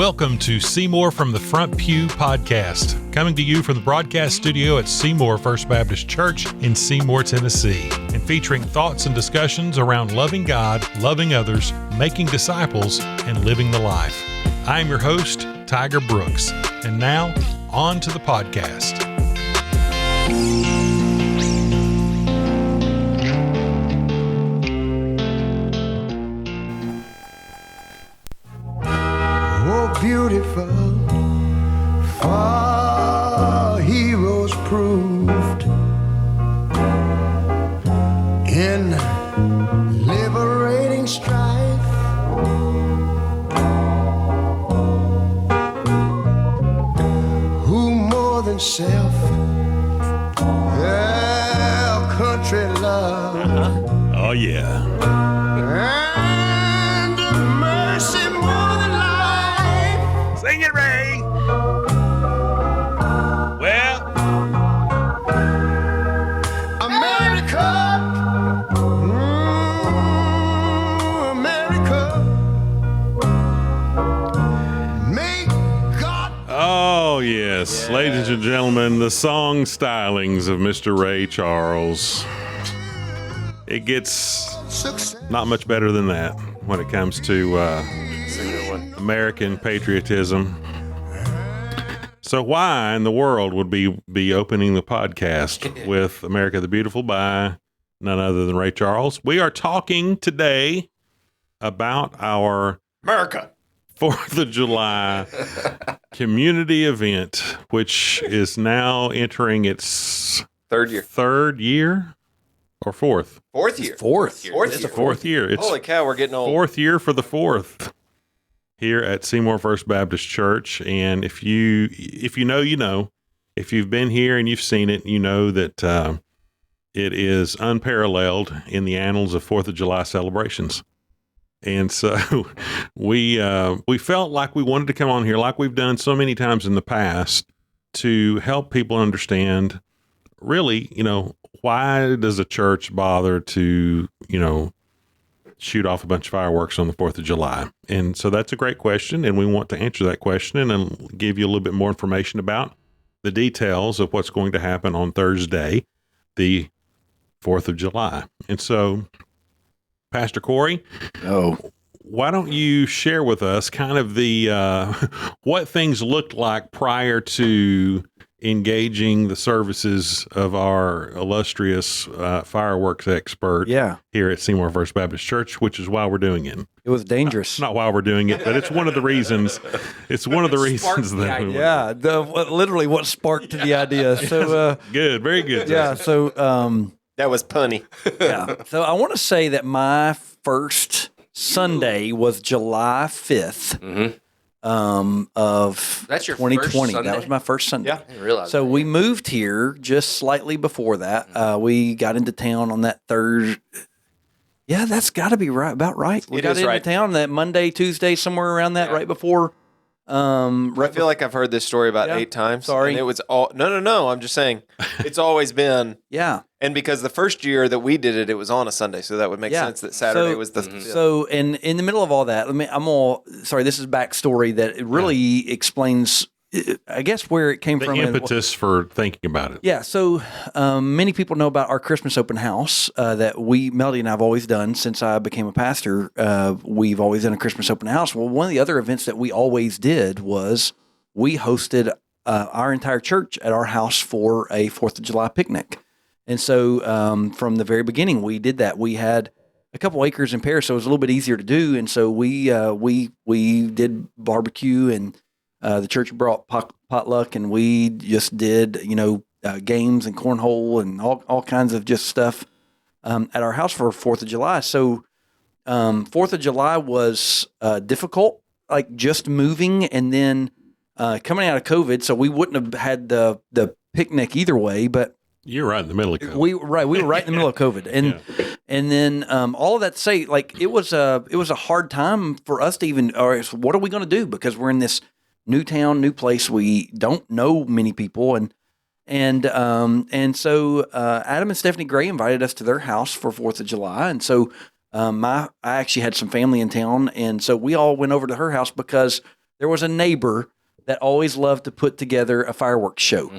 Welcome to Seymour from the Front Pew podcast, coming to you from the broadcast studio at Seymour First Baptist Church in Seymour, Tennessee, and featuring thoughts and discussions around loving God, loving others, making disciples, and living the life. I am your host, Tiger Brooks, and now, on to the podcast. Beautiful, for heroes proved in liberating strife. Who more than self their country loved. Oh, yeah. And mercy more than life. Sing it, Ray. Well, America, America, may God. oh, yes. Ladies and gentlemen, the song stylings of Mr. Ray Charles. It gets not much better than that when it comes to American patriotism. So why in the world would be opening the podcast with America the Beautiful by none other than Ray Charles? We are talking today about our America 4th of July community event, which is now entering its third year or fourth? fourth year. It's a fourth year. It's Holy cow, we're getting old. fourth year for the fourth here at Seymour First Baptist Church. And if you know, you know. If you've been here and you've seen it, you know that it is unparalleled in the annals of 4th of July celebrations. And so we felt like we wanted to come on here, like we've done so many times in the past, to help people understand really, why does a church bother to, shoot off a bunch of fireworks on the 4th of July? And so that's a great question, and we want to answer that question and give you a little bit more information about the details of what's going to happen on Thursday, the 4th of July. And so, Pastor Corey, why don't you share with us kind of the what things looked like prior to engaging the services of our illustrious fireworks expert here at Seymour First Baptist Church, which is why we're doing it. It was dangerous. Not why we're doing it, but it's one of the reasons. It's one of the reasons that literally what sparked the idea. So good, very good. Yeah, so That was punny. yeah. So I want to say that my first Sunday was July 5th. Of That's your 2020. first Sunday? That was my first Sunday. Yeah, I didn't realize So that. we moved here just slightly before that. We got into town on that third. Yeah, that's got to be about right. We It got is into right. town that Monday, Tuesday, somewhere around that, right before. I feel like I've heard this story about 8 times. Sorry. And it was all no. I'm just saying it's always been. Yeah. And because the first year that we did it, it was on a Sunday, so that would make sense that Saturday was the. So, and in the middle of all that, this is backstory that it really explains, I guess, where it came the from. impetus for thinking about it. Yeah, so many people know about our Christmas open house that Melody and I have always done since I became a pastor. We've always done a Christmas open house. Well, one of the other events that we always did was we hosted our entire church at our house for a 4th of July picnic. And so from the very beginning, we did that. We had a couple acres in Paris, so it was a little bit easier to do. And so we did barbecue, and the church brought potluck, and we just did, games and cornhole and all kinds of just stuff at our house for 4th of July. So 4th of July was difficult, like just moving and then coming out of COVID. So we wouldn't have had the picnic either way, but You're right in the middle of COVID. we were right in the middle of COVID, and then all of that to say, like it was a hard time for us to even. Or what are we going to do? Because we're in this new town, new place. We don't know many people, and so Adam and Stephanie Gray invited us to their house for 4th of July, and so I actually had some family in town, and so we all went over to her house because there was a neighbor that always loved to put together a fireworks show.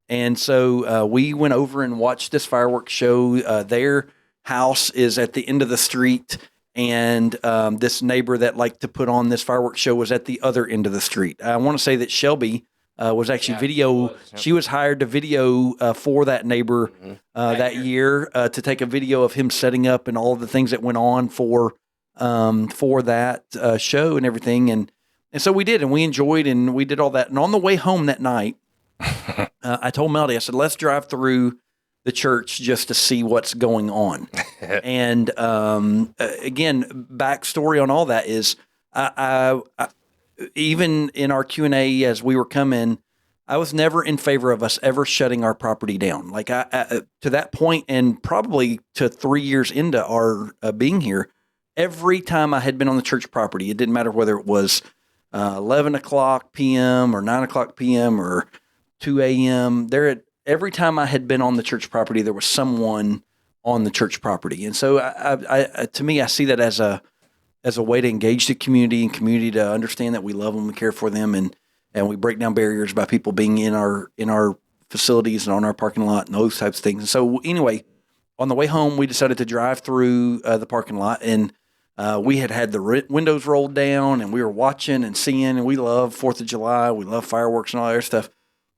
And so we went over and watched this fireworks show. Their house is at the end of the street, and this neighbor that liked to put on this fireworks show was at the other end of the street. I want to say that Shelby was actually she was hired to video for that neighbor that year to take a video of him setting up and all of the things that went on for that show and everything. And so we did, and we enjoyed, and we did all that. And on the way home that night, I told Melody, I said, let's drive through the church just to see what's going on. And again, backstory on all that is I even in our Q&A as we were coming, I was never in favor of us ever shutting our property down. Like I to that point, and probably to 3 years into our being here, every time I had been on the church property, it didn't matter whether it was 11 o'clock p.m. or 9 o'clock p.m. or 2 a.m. Every time I had been on the church property, there was someone on the church property. And so I to me, I see that as a way to engage the community and community to understand that we love them, we care for them, and we break down barriers by people being in our facilities and on our parking lot and those types of things. And so anyway, on the way home, we decided to drive through the parking lot, and we had the windows rolled down, and we were watching and seeing, and we love 4th of July. We love fireworks and all that other stuff.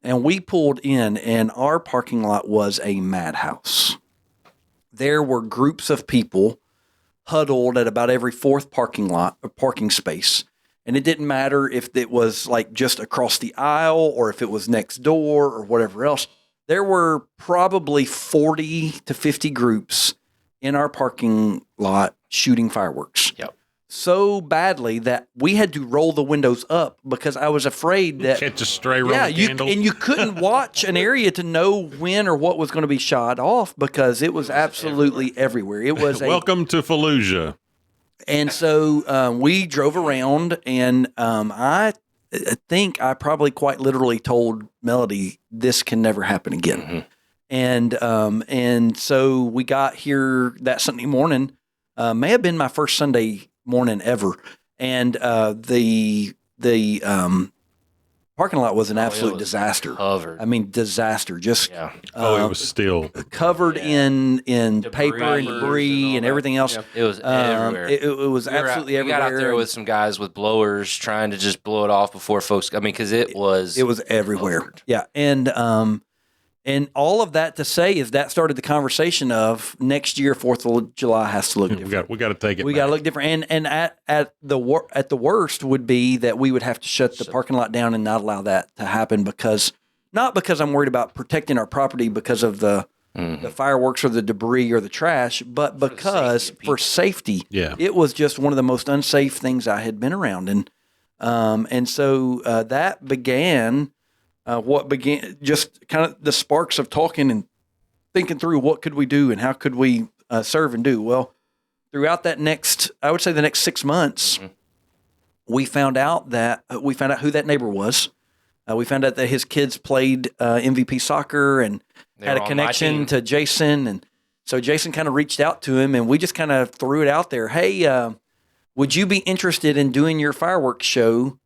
And we pulled in, and our parking lot was a madhouse. There were groups of people huddled at about every fourth parking space. And it didn't matter if it was like just across the aisle or if it was next door or whatever else. There were probably 40 to 50 groups in our parking lot shooting fireworks. Yep. So badly that we had to roll the windows up because I was afraid that catch a stray Roman candle. And you couldn't watch an area to know when or what was going to be shot off because it was absolutely everywhere. It was welcome to Fallujah. And so we drove around, and I think I probably quite literally told Melody, "This can never happen again." Mm-hmm. And so we got here that Sunday morning. May have been my first Sunday morning ever, and the parking lot was an absolute disaster. Covered. I mean, disaster. Just it was still covered in paper and debris and everything else. Yeah. It was everywhere. It was absolutely everywhere. We got out there with some guys with blowers trying to just blow it off before folks. I mean, because it was everywhere. Covered. Yeah, and all of that to say is that started the conversation of next year 4th of July has to look different. We got to take it. We got to look different. And at the worst would be that we would have to shut the parking lot down and not allow that to happen not because I'm worried about protecting our property because of the fireworks or the debris or the trash, but because for safety. Yeah. It was just one of the most unsafe things I had been around, and so that began. What began just kind of the sparks of talking and thinking through what could we do and how could we serve and do. Well, throughout the next 6 months, we found out who that neighbor was. We found out that his kids played MVP soccer and had a connection to Jason. And so Jason kind of reached out to him, and we just kind of threw it out there. Hey, would you be interested in doing your fireworks show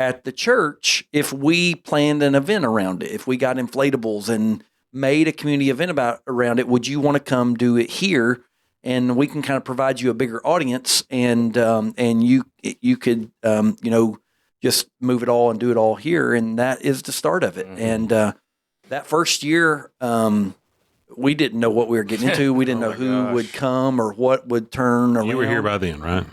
at the church if we planned an event around it? If we got inflatables and made a community event around it, would you want to come do it here? And we can kind of provide you a bigger audience, and you could just move it all and do it all here. And that is the start of it. Mm-hmm. And that first year, we didn't know what we were getting into. We didn't know who would come or what would turn around. You were here by then, right?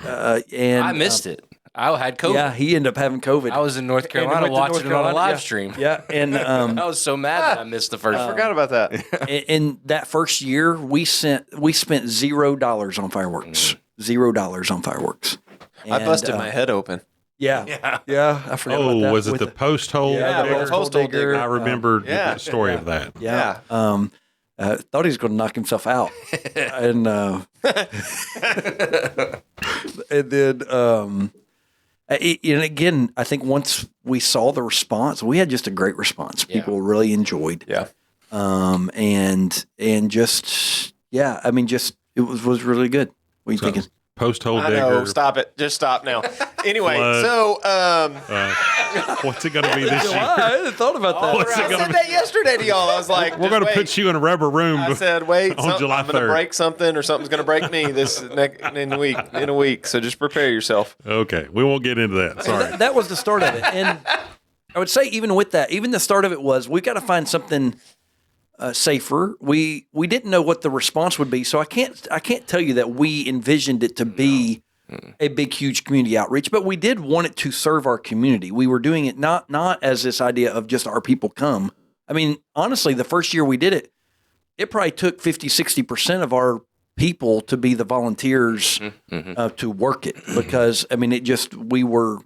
And I missed it. I had COVID. Yeah, he ended up having COVID. I was in North Carolina watching it on a live stream. Yeah, and I was so mad that I missed the first. I forgot about that. In that first year, we spent $0 on fireworks. $0 on fireworks. I busted my head open. Yeah. I forgot about that. Was it the post hole? the post hole digger. I remember the story of that. Yeah. Thought he was going to knock himself out, and then. And again, I think once we saw the response, we had just a great response. People really enjoyed. Yeah. And just it was really good. What are you thinking? post hole I digger. know. Stop it. Just stop now. Anyway, Flood. so What's it going to be this year? I hadn't thought about that. What's it I gonna said be? that yesterday to y'all. I was like, We're going to put you in a rubber room. I said, wait, on July I'm going to 3rd. break something, or something's going to break me in a week. So just prepare yourself. Okay, we won't get into that. Sorry. That was the start of it. And I would say even with that, even the start of it was, we got to find something safer. We didn't know what the response would be. So I can't tell you that we envisioned it to be a big, huge community outreach, but we did want it to serve our community. We were doing it not as this idea of just our people come. I mean, honestly, the first year we did it, it probably took 50, 60% of our people to be the volunteers to work it, because I mean, it just, we were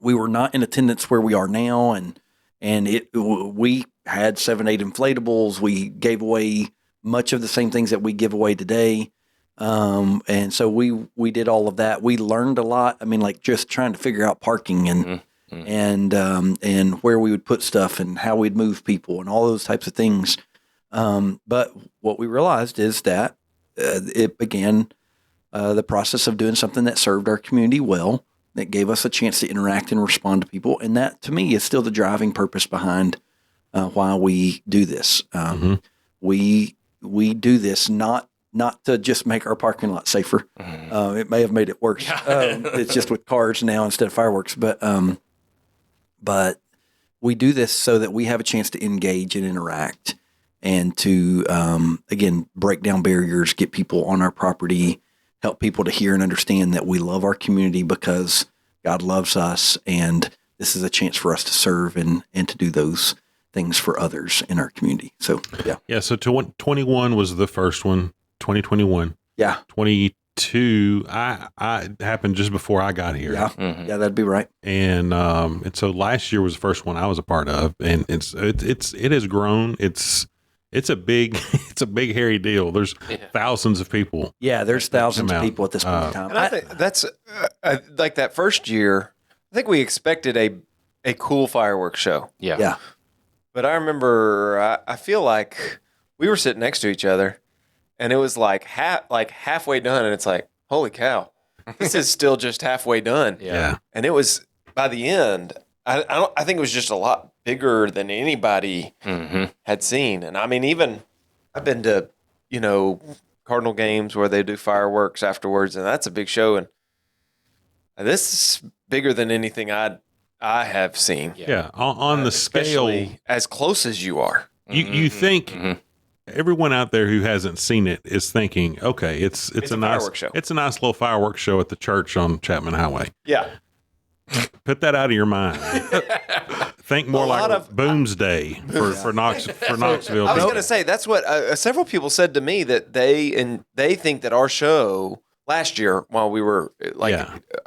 not in attendance where we are now. And we had 7, 8 inflatables. We gave away much of the same things that we give away today. And so we did all of that. We learned a lot. I mean, like just trying to figure out parking and where we would put stuff and how we'd move people and all those types of things. But what we realized is that it began the process of doing something that served our community well, that gave us a chance to interact and respond to people. And that, to me, is still the driving purpose behind why we do this. We do this not to just make our parking lot safer. It may have made it worse. It's just with cars now instead of fireworks. But we do this so that we have a chance to engage and interact, and to, again, break down barriers, get people on our property, help people to hear and understand that we love our community because God loves us, and this is a chance for us to serve and to do those things for others in our community. So, yeah. Yeah, so 21 was the first one, 2021. Yeah. 22, I happened just before I got here. Yeah. Yeah, that'd be right. And so last year was the first one I was a part of, and it has grown. It's a big hairy deal. There's thousands of people. Yeah, there's thousands of people at this point in time. And I think that's like that first year, I think we expected a cool fireworks show. Yeah. But I remember, I feel like we were sitting next to each other, and it was like halfway done, and it's like, holy cow, this is still just halfway done. Yeah. And it was, by the end, I think it was just a lot bigger than anybody had seen. And I mean, even I've been to, Cardinal games where they do fireworks afterwards, and that's a big show. And this is bigger than anything I have seen. Yeah. On the scale, Especially as close as you are. you think everyone out there who hasn't seen it is thinking, okay, it's a nice fireworks show. It's a nice little fireworks show at the church on Chapman Highway. Yeah. Put that out of your mind. Think more like Boomsday for Knoxville. I was going to say, that's what several people said to me, that they think that our show last year, while we were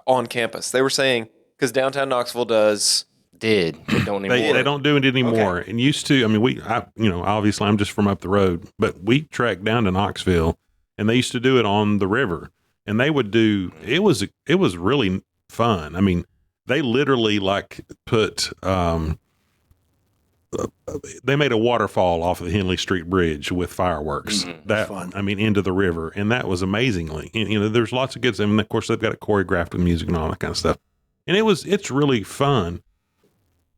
on campus, they were saying, because downtown Knoxville They don't anymore. They don't do it anymore. Okay. And used to, I mean, obviously I'm just from up the road, but we trekked down to Knoxville, and they used to do it on the river, and they would do, it was really fun. I mean, they literally put, they made a waterfall off of the Henley Street Bridge with fireworks. That fun. I mean, into the river, and that was amazingly. And, there's lots of good stuff. And of course, they've got it choreographed with music and all that kind of stuff. And it's really fun.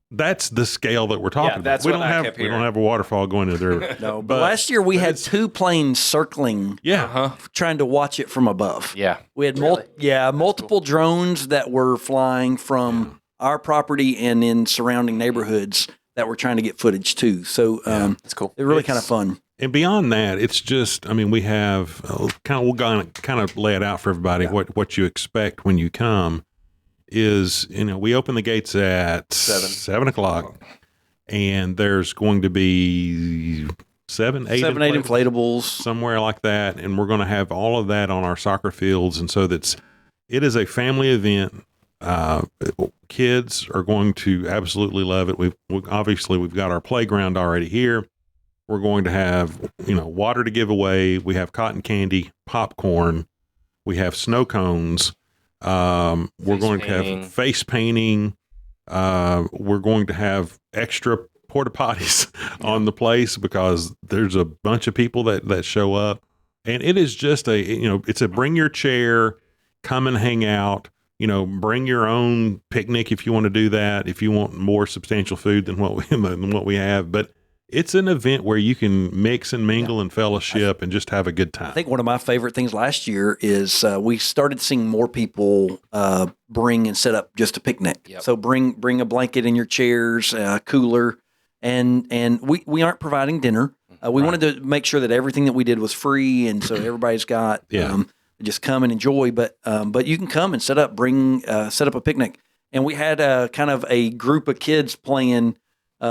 That's the scale that we're talking about. That's We what don't I have kept we don't hearing. have a waterfall going into the river. No, but last year we had 2 planes circling, trying to watch it from above. Yeah. We had multiple drones that were flying from our property and in surrounding neighborhoods that were trying to get footage too. So That's cool. they're really kind of fun. And beyond that, it's just, I mean, we have we'll kind of lay it out for everybody what you expect when you come. Is, we open the gates at 7 o'clock, and there's going to be 7, 8 inflatables, somewhere like that, and we're going to have all of that on our soccer fields, and so it is a family event. Kids are going to absolutely love it. We've got our playground already here. We're going to have water to give away. We have cotton candy, popcorn. We have snow cones. We're going to have face painting. We're going to have extra porta potties on the place because there's a bunch of people that show up, and it is just it's a bring your chair. come and hang out. Bring your own picnic if you want to do that. If you want more substantial food than what we have, but it's an event where you can mix and mingle and fellowship and just have a good time. I think one of my favorite things last year is we started seeing more people bring and set up just a picnic. Yep. So bring a blanket in your chairs, a cooler, and we aren't providing dinner. We wanted to make sure that everything that we did was free, and so everybody's got just come and enjoy. But you can come and set up a picnic, and we had kind of a group of kids playing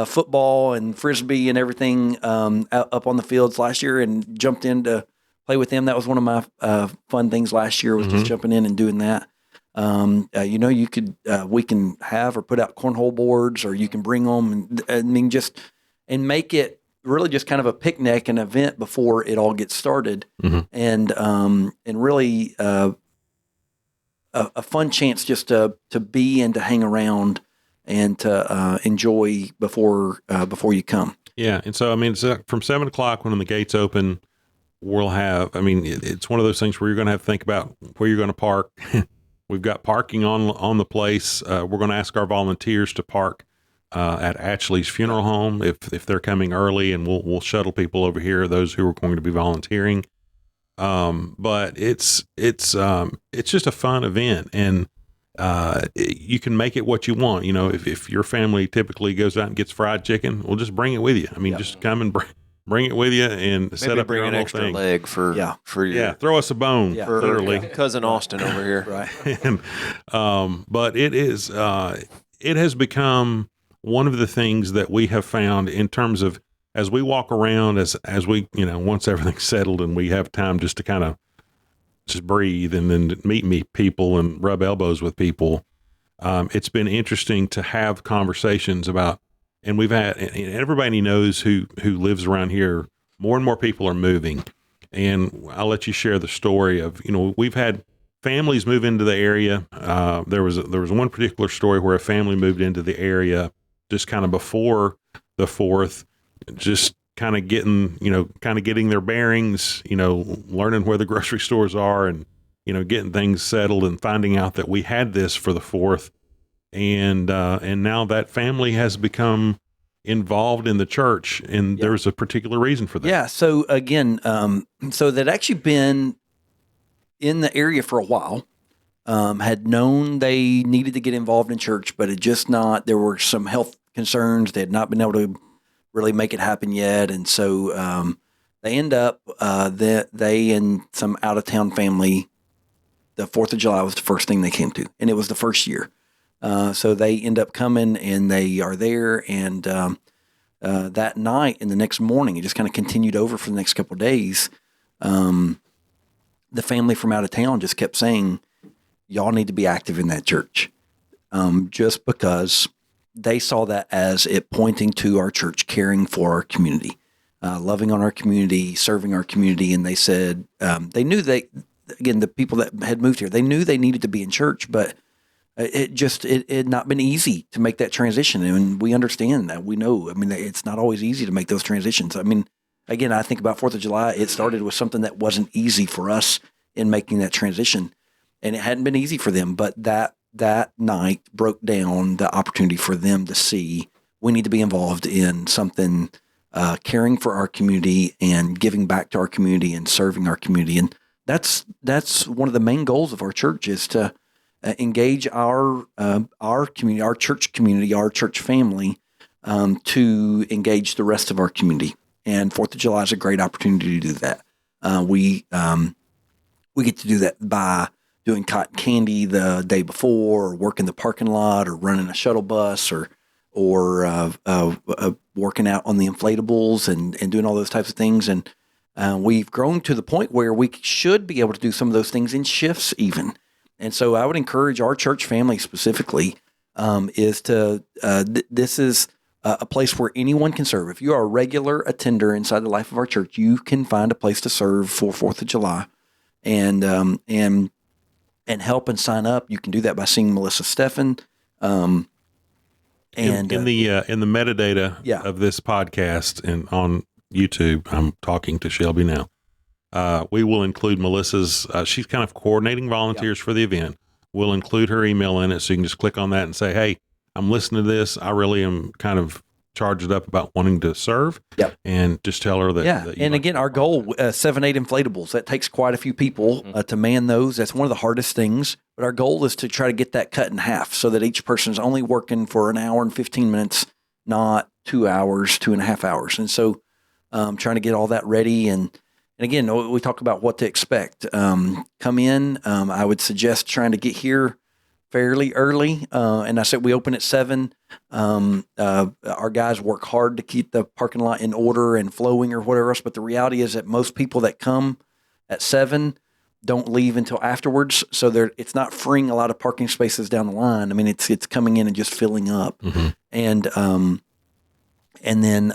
football and frisbee and everything up on the fields last year, and jumped in to play with them. That was one of my fun things last year, was just jumping in and doing that. You could we can have or put out cornhole boards, or you can bring them, and and make it really just kind of a picnic, an event before it all gets started, and really a fun chance just to be and to hang around and to enjoy before you come. Yeah, and so it's from 7 o'clock when the gates open. We'll have. It's one of those things where you're going to have to think about where you're going to park. We've got parking on the place. We're going to ask our volunteers to park at Ashley's funeral home if they're coming early, and we'll shuttle people over here, those who are going to be volunteering. But it's just a fun event, and you can make it what you want. If your family typically goes out and gets fried chicken, well, just bring it with you. Just come and bring it with you and set up bring your an own extra thing. leg for your throw us a bone, literally. cousin Austin over here. Right. And, but it has become one of the things that we have found in terms of, as we walk around, as we, once everything's settled and we have time just to kind of just breathe and then meet people and rub elbows with people. It's been interesting to have conversations about, and we've had, and everybody knows who lives around here, more and more people are moving. And I'll let you share the story of, we've had families move into the area. There was one particular story where a family moved into the area just kind of before the 4th, just kind of getting their bearings, learning where the grocery stores are, and, getting things settled, and finding out that we had this for the 4th. And now that family has become involved in the church, and there's a particular reason for that. Yeah. So again, so they'd actually been in the area for a while, had known they needed to get involved in church, but there were some health concerns. They had not been able to really make it happen yet. And so they end up, they and some out-of-town family, the 4th of July was the first thing they came to, and it was the first year. So they end up coming, and they are there, and that night and the next morning, it just kind of continued over for the next couple of days. The family from out of town just kept saying, y'all need to be active in that church, just because they saw that as it pointing to our church, caring for our community, loving on our community, serving our community. And they said they knew the people that had moved here, they knew they needed to be in church, but it had not been easy to make that transition. And we understand that. We know, it's not always easy to make those transitions. Again, I think about 4th of July, it started with something that wasn't easy for us in making that transition, and it hadn't been easy for them. But that night broke down the opportunity for them to see we need to be involved in something, caring for our community and giving back to our community and serving our community. And that's one of the main goals of our church, is to engage our community, our church community, our church family, to engage the rest of our community. And 4th of July is a great opportunity to do that. We get to do that by doing cotton candy the day before, or working the parking lot, or running a shuttle bus, or working out on the inflatables and doing all those types of things. And we've grown to the point where we should be able to do some of those things in shifts even. And so I would encourage our church family specifically, this is a place where anyone can serve. If you are a regular attender inside the life of our church, you can find a place to serve for 4th of July, and help and sign up. You can do that by seeing Melissa Steffen. And in the metadata of this podcast and on YouTube, I'm talking to Shelby now. We will include Melissa's. She's kind of coordinating volunteers for the event. We'll include her email in it, so you can just click on that and say, "Hey, I'm listening to this. I really am kind of charged up about wanting to serve." Yep. And just tell her that. Yeah. that you And like again, to our be part of goal, 7, 8 inflatables, that takes quite a few people to man those. That's one of the hardest things. But our goal is to try to get that cut in half so that each person is only working for an hour and 15 minutes, not 2 hours, 2.5 hours. And so trying to get all that ready. And again, we talk about what to expect. Come in. I would suggest trying to get here fairly early. And I said we open at 7. Our guys work hard to keep the parking lot in order and flowing or whatever else. But the reality is that most people that come at 7 don't leave until afterwards. So it's not freeing a lot of parking spaces down the line. I mean, it's coming in and just filling up. And then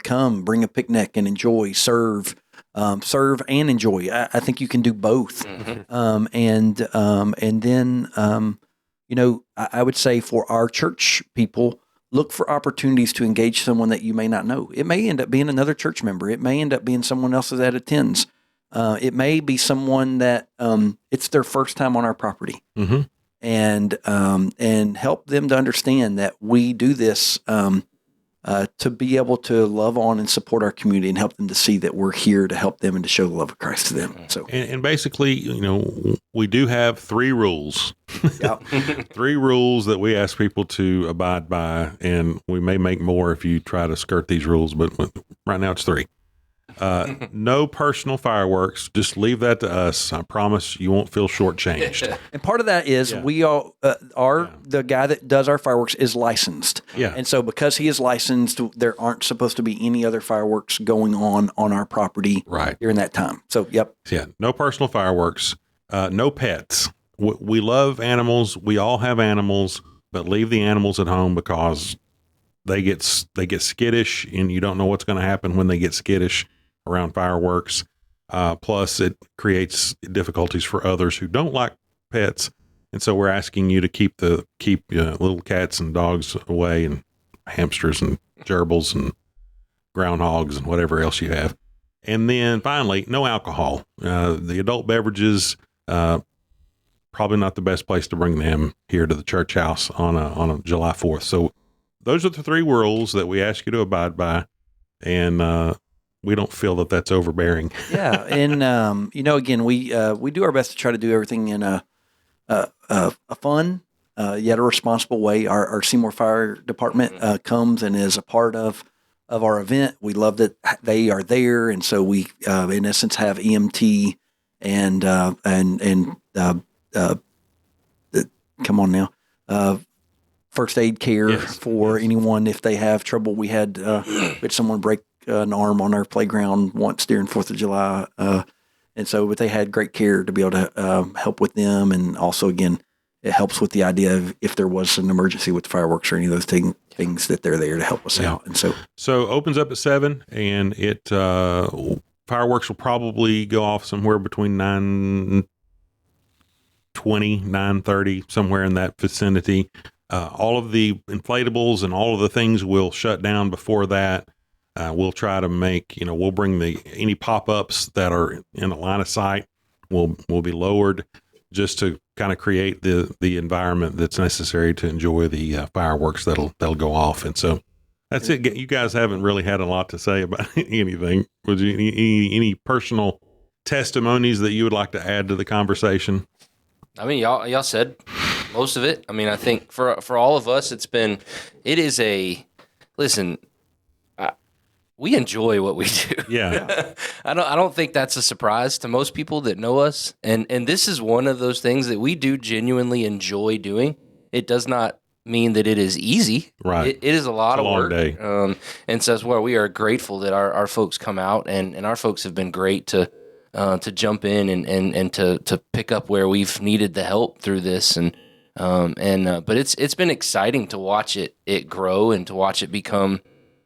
come, bring a picnic and enjoy, serve and enjoy. I think you can do both. And then, I would say for our church people, look for opportunities to engage someone that you may not know. It may end up being another church member. It may end up being someone else that attends. It may be someone that it's their first time on our property, and help them to understand that we do this to be able to love on and support our community and help them to see that we're here to help them and to show the love of Christ to them. So, and basically, we do have 3 rules. 3 rules that we ask people to abide by, and we may make more if you try to skirt these rules, but right now it's 3. No personal fireworks. Just leave that to us. I promise you won't feel shortchanged. And part of that is we all the guy that does our fireworks is licensed. Yeah. And so because he is licensed, there aren't supposed to be any other fireworks going on our property during that time. So, yep. Yeah. No personal fireworks. No pets. We love animals. We all have animals, but leave the animals at home because they get skittish, and you don't know what's going to happen when they get skittish around fireworks. Plus, it creates difficulties for others who don't like pets, and so we're asking you to keep little cats and dogs away, and hamsters and gerbils and groundhogs and whatever else you have. And then finally, no alcohol. The adult beverages, probably not the best place to bring them here to the church house on a July 4th. So those are the 3 rules that we ask you to abide by, and we don't feel that that's overbearing. Yeah, and again, we do our best to try to do everything in a fun yet a responsible way. Our Seymour Fire Department comes and is a part of our event. We love that they are there, and so we in essence have EMT and come on now. First aid care for anyone if they have trouble. We had someone break an arm on our playground once during 4th of July. But they had great care to be able to help with them. And also, again, it helps with the idea of if there was an emergency with fireworks or any of those things that they're there to help us out. And so opens up at 7, and it fireworks will probably go off somewhere between 9:20, 9:30, somewhere in that vicinity. All of the inflatables and all of the things will shut down before that. We'll try to make, we'll bring any pop-ups that are in a line of sight will be lowered just to kind of create the environment that's necessary to enjoy the fireworks that'll go off. And so that's it. You guys haven't really had a lot to say about anything. Would you any personal testimonies that you would like to add to the conversation? I mean, y'all said most of it. I mean, I think for all of us, we enjoy what we do. Yeah. I don't think that's a surprise to most people that know us. And this is one of those things that we do genuinely enjoy doing. It does not mean that it is easy. Right. It is a lot of work. Day. And so that's where we are grateful that our folks come out, and our folks have been great to jump in and to pick up where we've needed the help through this. But it's been exciting to watch it grow and to watch it become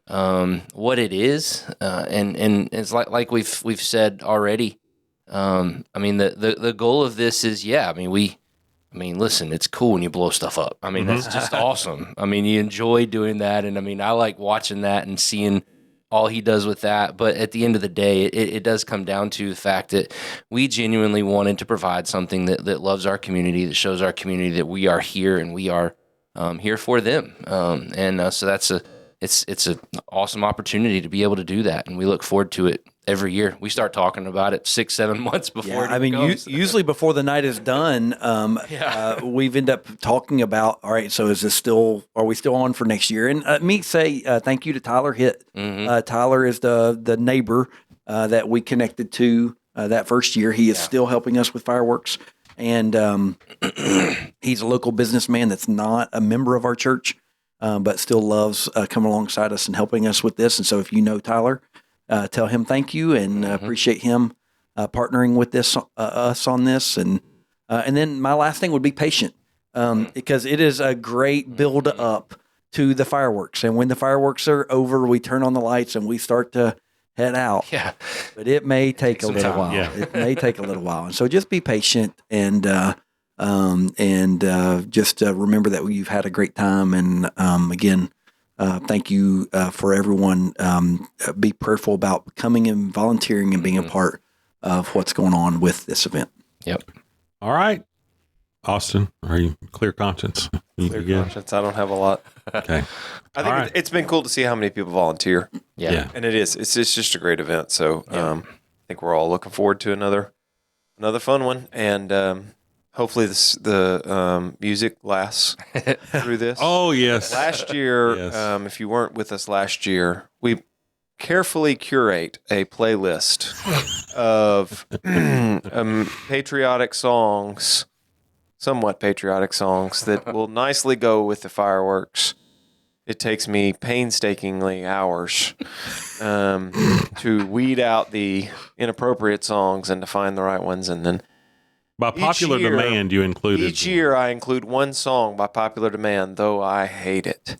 what it is, and it's like we've said already. I mean, the goal of this is, listen, it's cool when you blow stuff up. I mean, that's just awesome. I mean, you enjoy doing that, and I mean, I like watching that and seeing all he does with that. But at the end of the day, it does come down to the fact that we genuinely wanted to provide something that loves our community, that shows our community that we are here and we are here for them. So it's an awesome opportunity to be able to do that. And we look forward to it every year. We start talking about it 6-7 months before. Yeah, I mean, usually before the night is done, we've end up talking about, all right, so are we still on for next year? And me say thank you to Tyler Hitt. Tyler is the neighbor that we connected to that first year. He is still helping us with fireworks. And he's a local businessman that's not a member of our church, but still loves coming alongside us and helping us with this. And so if you know Tyler, tell him thank you and appreciate him partnering with us on this. And then my last thing would be patient, because it is a great build up to the fireworks. And when the fireworks are over, we turn on the lights and we start to head out. Yeah. But it may take a little while. Yeah. It may take a little while. And so just be patient and just remember that you've had a great time. And again, thank you for everyone. Be prayerful about coming and volunteering and being a part of what's going on with this event. Yep. All right. Austin, are you clear conscience? Clear conscience. I don't have a lot. Okay. I think right. it's been cool to see how many people volunteer. Yeah. And it is. It's just a great event. So I think we're all looking forward to another fun one. And hopefully the music lasts through this. Oh, yes. Last year, Yes. if you weren't with us last year, we carefully curate a playlist of patriotic songs, somewhat patriotic songs that will nicely go with the fireworks. It takes me painstakingly hours to weed out the inappropriate songs and to find the right ones. And then By popular year- demand, you included. each year I include one song by popular demand, though I hate it.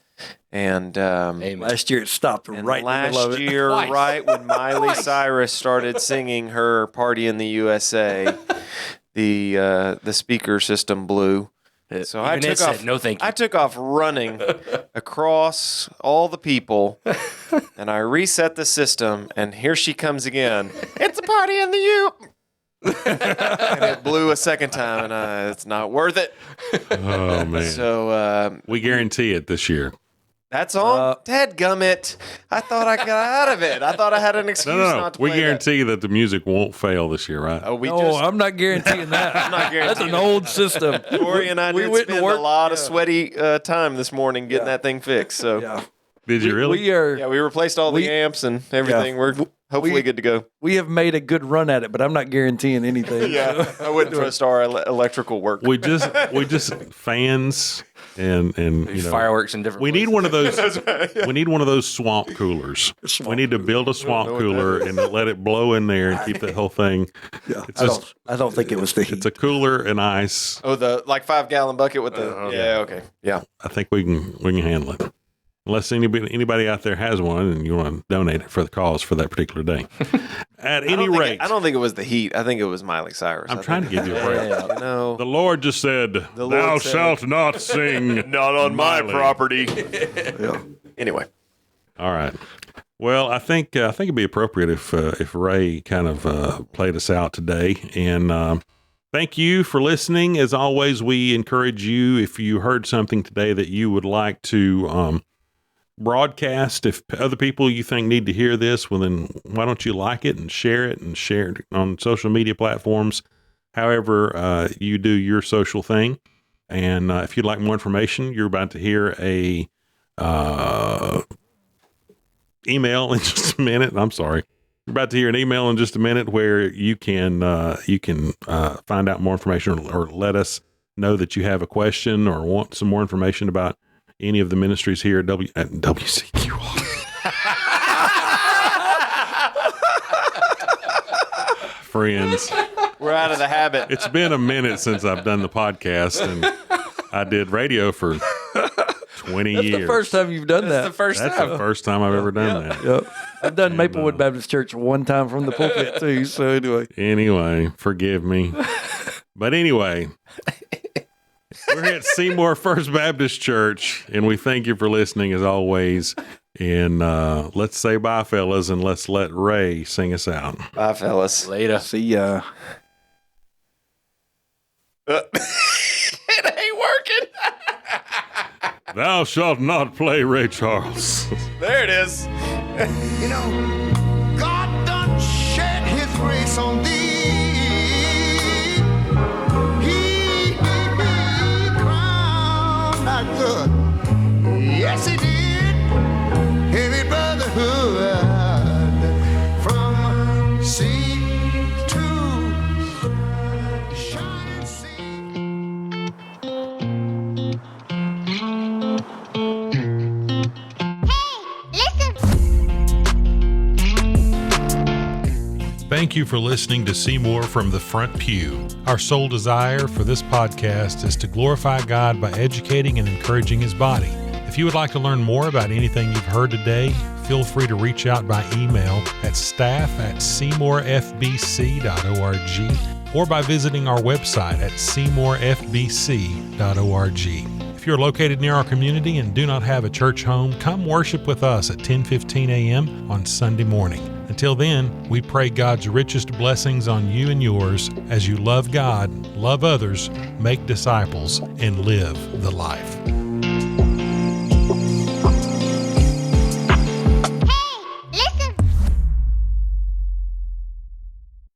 And Amen. Last year it stopped and right in the middle of last it. year, Twice. right when Miley Cyrus started singing her "Party in the USA," the speaker system blew. So I Even it took off. said, "No, thank you." I took off running across all the people, and I reset the system. And here she comes again. It's a party in the U. And it blew a second time, and it's not worth it. Oh, man. So We guarantee it this year. that song, Dadgummit. I thought I got out of it. I thought I had an excuse No. not to We play guarantee that the music won't fail this year, right? that. Oh, we No, just I'm not guaranteeing that. I'm not That's guaranteeing an old system. Corey and I We did went to spend work- a lot of sweaty time this morning getting that thing fixed. So Yeah. Did you really? We are. yeah, we replaced all the amps and everything. We're hopefully good to go. We have made a good run at it, but I'm not guaranteeing anything. Yeah, I wouldn't trust our electrical work. we just fans and you know, Fireworks in different we need places. one of those. We need one of those swamp coolers. We need to build a swamp cooler and let it blow in there and keep that whole thing. Yeah. It's just I don't think it was the heat. it's a cooler and ice. Oh, the 5-gallon bucket with the yeah. Okay, yeah. I think we can handle it. Unless anybody out there has one and you want to donate it for the cause for that particular day. At any rate, I don't think it was the heat. I think it was Miley Cyrus. I'm trying to give you a break. You know, The Lord just said, "Thou Lord said- shalt not sing." not on my Miley. property. Anyway, All right. Well, I think it'd be appropriate if Ray kind of played us out today. And thank you for listening. As always, we encourage you, if you heard something today that you would like to broadcast, if other people you think need to hear this, well, then why don't you like it and share it on social media platforms, however you do your social thing. And if you'd like more information, you're about to hear a email in just a minute. I'm sorry. You're about to hear an email in just a minute where you can find out more information or let us know that you have a question or want some more information about any of the ministries here at WCQR. Friends, we're out of the habit. it's been a minute since I've done the podcast, and I did radio for 20 That's years. the first time you've done That's that. the first That's time. the first time I've ever done that. Yep. I've done Maplewood Baptist Church one time from the pulpit too. So anyway, Anyway, forgive me. But anyway, we're at Seymour First Baptist Church, and we thank you for listening as always. And let's say bye, fellas, and let's let Ray sing us out. Bye, fellas. Later. See ya. It ain't working. Thou shalt not play Ray Charles. There it is. You know, God done shed his grace on thee. He crowned thy good. Yes, he did. Heavy brotherhood from sea to shining sea. Thank you for listening to Seymour from the Front Pew. Our sole desire for this podcast is to glorify God by educating and encouraging His body. If you would like to learn more about anything you've heard today, feel free to reach out by email at staff@seymourfbc.org or by visiting our website at seymourfbc.org. If you're located near our community and do not have a church home, come worship with us at 10:15 a.m. on Sunday morning. Until then, we pray God's richest blessings on you and yours as you love God, love others, make disciples, and live the life.